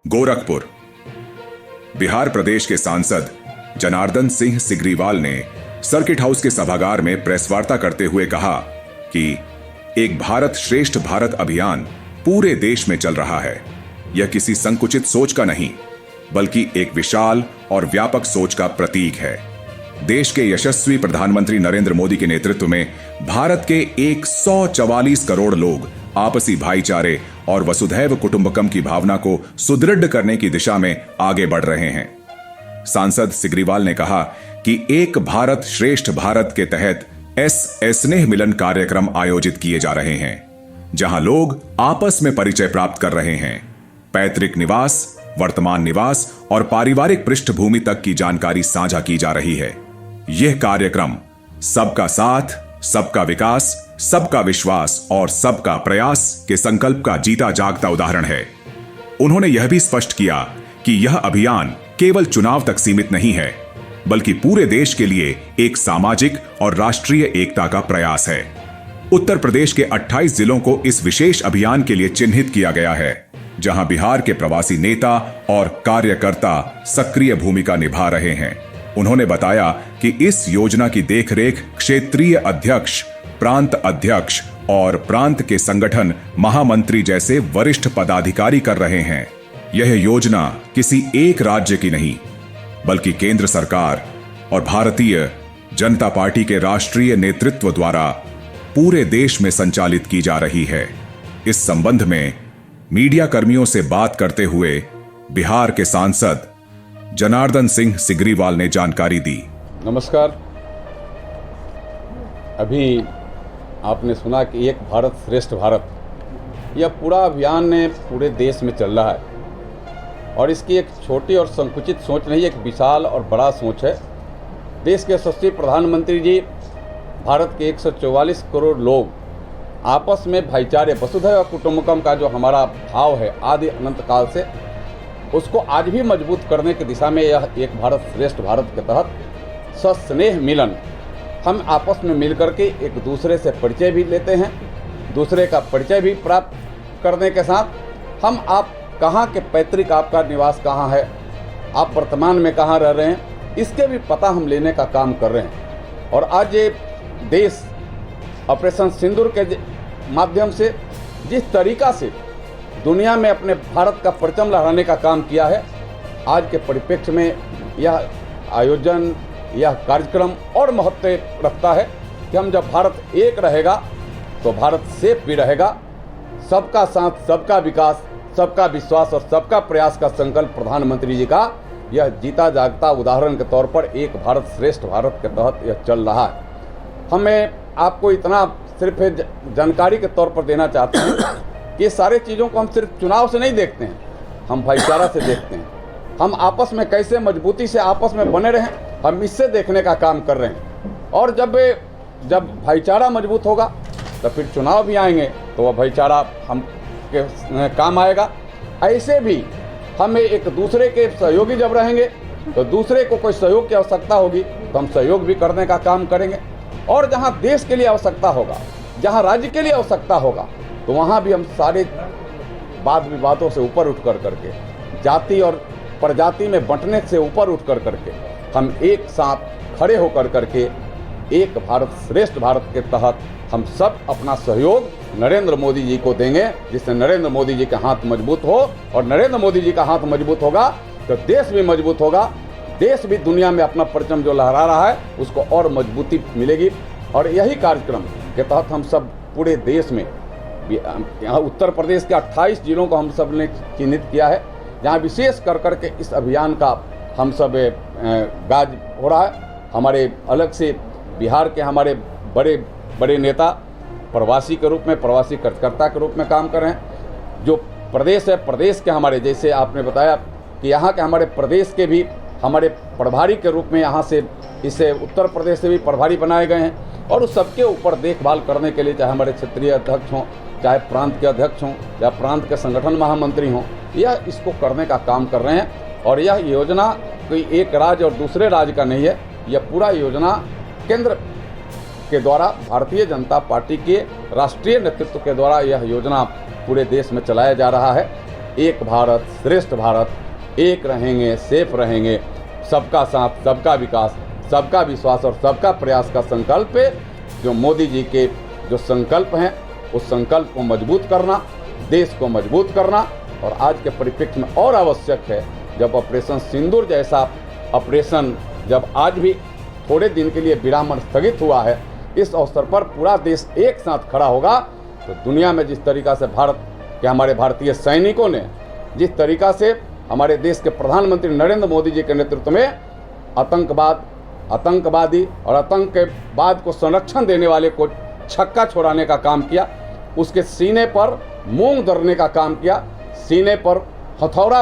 गोरखपुर। बिहार प्रदेश के सांसद जनार्दन सिंह सिग्रीवाल ने सर्किट हाउस के सभागार में प्रेस वार्ता करते हुए कहा कि एक भारत श्रेष्ठ भारत अभियान पूरे देश में चल रहा है। यह किसी संकुचित सोच का नहीं, बल्कि एक विशाल और व्यापक सोच का प्रतीक है। देश के यशस्वी प्रधानमंत्री नरेंद्र मोदी के नेतृत्व में भारत के 144 करोड़ लोग आपसी भाईचारे और वसुधैव कुटुंबकम की भावना को सुदृढ़ करने की दिशा में आगे बढ़ रहे हैं। सांसद सिग्रीवाल ने कहा कि एक भारत श्रेष्ठ भारत के तहत स्नेह मिलन कार्यक्रम आयोजित किए जा रहे हैं, जहां लोग आपस में परिचय प्राप्त कर रहे हैं। पैतृक निवास, वर्तमान निवास और पारिवारिक पृष्ठभूमि तक की जानकारी साझा की जा रही है। यह कार्यक्रम सबका साथ, सबका विकास, सबका विश्वास और सबका प्रयास के संकल्प का जीता जागता उदाहरण है। उन्होंने यह भी स्पष्ट किया कि यह अभियान केवल चुनाव तक सीमित नहीं है, बल्कि पूरे देश के लिए एक सामाजिक और राष्ट्रीय एकता का प्रयास है। उत्तर प्रदेश के 28 जिलों को इस विशेष अभियान के लिए चिन्हित किया गया है, जहां बिहार के प्रवासी नेता और कार्यकर्ता सक्रिय भूमिका निभा रहे हैं। उन्होंने बताया कि इस योजना की देखरेख क्षेत्रीय अध्यक्ष, प्रांत अध्यक्ष और प्रांत के संगठन महामंत्री जैसे वरिष्ठ पदाधिकारी कर रहे हैं। यह योजना किसी एक राज्य की नहीं, बल्कि केंद्र सरकार और भारतीय जनता पार्टी के राष्ट्रीय नेतृत्व द्वारा पूरे देश में संचालित की जा रही है। इस संबंध में मीडिया कर्मियों से बात करते हुए बिहार के सांसद जनार्दन सिंह सिग्रीवाल ने जानकारी दी। नमस्कार। अभी आपने सुना कि एक भारत श्रेष्ठ भारत, यह पूरा अभियान पूरे देश में चल रहा है और इसकी एक छोटी और संकुचित सोच नहीं, एक विशाल और बड़ा सोच है। देश के यशस्वी प्रधानमंत्री जी, भारत के 144 करोड़ लोग आपस में भाईचारे, वसुधैव कुटुंबकम का जो हमारा भाव है आदि अनंत काल से, उसको आज भी मजबूत करने की दिशा में यह एक भारत श्रेष्ठ भारत के तहत सस्नेह मिलन, हम आपस में मिलकर के एक दूसरे से परिचय भी लेते हैं, दूसरे का परिचय भी प्राप्त करने के साथ हम आप कहाँ के पैतृक, आपका निवास कहाँ है, आप वर्तमान में कहाँ रह रहे हैं, इसके भी पता हम लेने का काम कर रहे हैं। और आज ये देश ऑपरेशन सिंदूर के माध्यम से जिस तरीका से दुनिया में अपने भारत का परचम लहराने का काम किया है, आज के परिप्रेक्ष्य में यह आयोजन, यह कार्यक्रम और महत्व रखता है कि हम जब भारत एक रहेगा तो भारत सेफ भी रहेगा। सबका साथ, सबका विकास, सबका विश्वास और सबका प्रयास का संकल्प प्रधानमंत्री जी का यह जीता जागता उदाहरण के तौर पर एक भारत श्रेष्ठ भारत के तहत यह चल रहा है। हमें आपको इतना सिर्फ जानकारी के तौर पर देना चाहते हैं कि ये सारे चीज़ों को हम सिर्फ चुनाव से नहीं देखते हैं, हम भाईचारा से देखते हैं। हम आपस में कैसे मजबूती से आपस में बने रहें, हम इससे देखने का काम कर रहे हैं। और जब भाईचारा मजबूत होगा तो फिर चुनाव भी आएंगे तो वह भाईचारा हम के काम आएगा। ऐसे भी हमें एक दूसरे के सहयोगी जब रहेंगे तो दूसरे को कोई सहयोग की आवश्यकता होगी तो हम सहयोग भी करने का काम करेंगे। और जहाँ देश के लिए आवश्यकता होगा, जहाँ राज्य के लिए आवश्यकता होगा, तो वहाँ भी हम सारे वाद विवादों से ऊपर उठ कर करके, जाति और प्रजाति में बंटने से ऊपर उठ कर करके हम एक साथ खड़े होकर करके एक भारत श्रेष्ठ भारत के तहत हम सब अपना सहयोग नरेंद्र मोदी जी को देंगे, जिससे नरेंद्र मोदी जी का हाथ मजबूत हो। और नरेंद्र मोदी जी का हाथ मजबूत होगा तो देश भी मजबूत होगा, देश भी दुनिया में अपना परचम जो लहरा रहा है उसको और मजबूती मिलेगी। और यही कार्यक्रम के तहत हम सब पूरे देश में, यहाँ उत्तर प्रदेश के 28 जिलों को हम सब ने चिन्हित किया है, जहाँ विशेष कर करके इस अभियान का हम सब गाज हो रहा है। हमारे अलग से बिहार के हमारे बड़े बड़े नेता प्रवासी के रूप में, प्रवासी कार्यकर्ता के रूप में काम कर रहे हैं। जो प्रदेश है, प्रदेश के हमारे, जैसे आपने बताया कि यहाँ के हमारे प्रदेश के भी हमारे प्रभारी के रूप में यहाँ से, इससे उत्तर प्रदेश से भी प्रभारी बनाए गए हैं। और उस सबके ऊपर देखभाल करने के लिए चाहे हमारे क्षेत्रीय अध्यक्ष हों, चाहे प्रांत के अध्यक्ष हों या प्रांत के संगठन महामंत्री हों, यह इसको करने का काम कर रहे हैं। और यह योजना कोई एक राज्य और दूसरे राज्य का नहीं है, यह पूरा योजना केंद्र के द्वारा, भारतीय जनता पार्टी के राष्ट्रीय नेतृत्व के द्वारा यह योजना पूरे देश में चलाया जा रहा है। एक भारत श्रेष्ठ भारत, एक रहेंगे, सेफ रहेंगे, सबका साथ, सबका विकास, सबका विश्वास और सबका प्रयास का संकल्प है। जो मोदी जी के जो संकल्प हैं उस संकल्प को मजबूत करना, देश को मजबूत करना, और आज के परिप्रेक्ष्य में और आवश्यक है जब ऑपरेशन सिंदूर जैसा ऑपरेशन जब आज भी थोड़े दिन के लिए विराम स्थगित हुआ है, इस अवसर पर पूरा देश एक साथ खड़ा होगा तो दुनिया में जिस तरीक़ा से भारत के हमारे भारतीय सैनिकों ने जिस तरीक़ा से हमारे देश के प्रधानमंत्री नरेंद्र मोदी जी के नेतृत्व में आतंकवादी और आतंकवाद को संरक्षण देने वाले को छक्का छोड़ाने का काम किया, उसके सीने पर मूंग दरने का काम किया, सीने पर हथौड़ा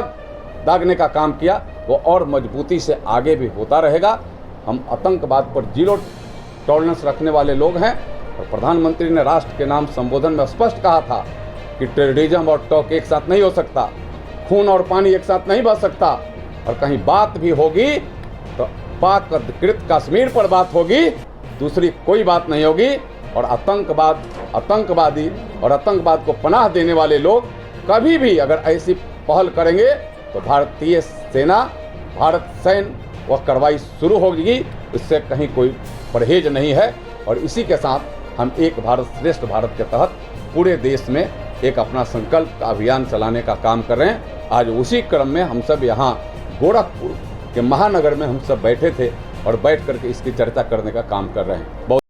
दागने का काम किया, वो और मजबूती से आगे भी होता रहेगा। हम आतंकवाद पर जीरो टॉलरेंस रखने वाले लोग हैं और प्रधानमंत्री ने राष्ट्र के नाम संबोधन में स्पष्ट कहा था कि टेररिज्म और टॉक एक साथ नहीं हो सकता, खून और पानी एक साथ नहीं बह सकता, और कहीं बात भी होगी तो पाक अधिकृत कश्मीर पर बात होगी, दूसरी कोई बात नहीं होगी। और आतंकवादी और आतंकवाद को पनाह देने वाले लोग कभी भी अगर ऐसी पहल करेंगे तो भारतीय सेना, भारत सैन्य वह कार्रवाई शुरू होगी, इससे कहीं कोई परहेज नहीं है। और इसी के साथ हम एक भारत श्रेष्ठ भारत के तहत पूरे देश में एक अपना संकल्प का अभियान चलाने का काम कर रहे हैं। आज उसी क्रम में हम सब यहाँ गोरखपुर के महानगर में हम सब बैठे थे और बैठ करके इसकी चर्चा करने का काम कर रहे हैं। बहुत